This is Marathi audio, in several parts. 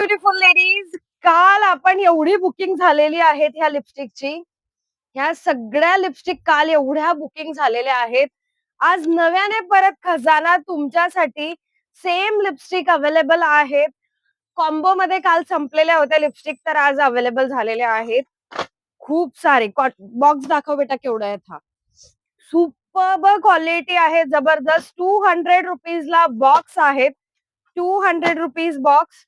Beautiful ladies. काल आपण एवढी बुकिंग झालेली आहेत ह्या लिपस्टिकची. ह्या सगळ्या लिपस्टिक काल एवढ्या बुकिंग झालेल्या आहेत. आज नव्याने परत खजाना तुमच्यासाठी सेम लिपस्टिक अवेलेबल आहेत. कॉम्बो मध्ये काल संपलेल्या होत्या लिपस्टिक तर आज अवेलेबल झालेल्या आहेत. खूप सारे बॉक्स दाखव बेटा केवढा आहे हा. सुपर्ब क्वालिटी आहे, जबरदस्त. 200 ला बॉक्स आहेत. 200 बॉक्स.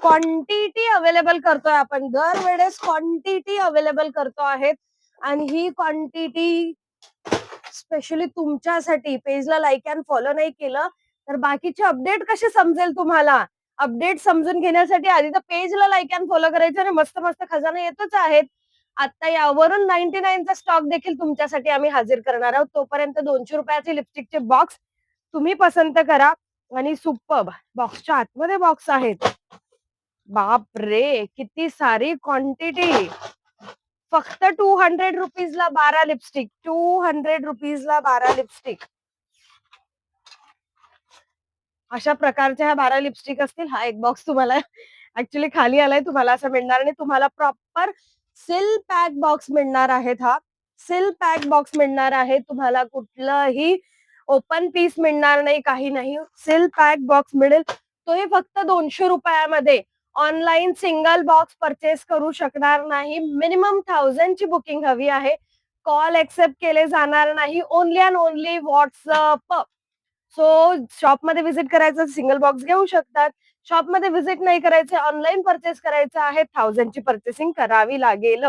क्वांटिटी अवेलेबल करतोय आपण, दरवेळेस क्वांटिटी अवेलेबल करतो आहेत. आणि ही क्वांटिटी स्पेशली तुमच्यासाठी. पेजला लाईक अँड फॉलो नाही केलं तर बाकीचे अपडेट कसे समजेल तुम्हाला? अपडेट समजून घेण्यासाठी आधी तर पेजला लाईक अँड फॉलो करायचं आणि मस्त मस्त खजाना येतच आहेत. आता यावरून 99 चा स्टॉक देखील तुमच्यासाठी आम्ही हजर करणार आहोत. तोपर्यंत 200 रुपयाचे लिपस्टिकचे बॉक्स तुम्ही पसंत करा. आणि सुपर्ब बॉक्सच्या आतमध्ये बॉक्स आहेत. बाप रे, किती सारी क्वांटिटी. फक्त 200 ला 12 लिपस्टिक. 200 ला 12 लिपस्टिक. अशा प्रकारच्या ह्या 12 लिपस्टिक असतील. हा एक बॉक्स तुम्हाला ऍक्च्युली खाली आलाय, तुम्हाला असं मिळणार आणि तुम्हाला प्रॉपर सील पॅक बॉक्स मिळणार आहेत. हा सील पॅक बॉक्स मिळणार आहे तुम्हाला. कुठलंही ओपन पीस मिळणार नाही, काही नाही. सील पॅक बॉक्स मिळेल. तोही फक्त 200 रुपयामध्ये. ऑनलाईन सिंगल बॉक्स परचेस करू शकणार नाही. मिनिमम 1000 ची बुकिंग हवी आहे. कॉल एक्सेप्ट केले जाणार नाही. Only and only WhatsApp. So शॉपमध्ये व्हिजिट करायचं, सिंगल बॉक्स घेऊ शकतात. शॉपमध्ये व्हिजिट नाही करायचं, ऑनलाईन परचेस करायचं आहे, 1000 ची परचेसिंग करावी लागेल.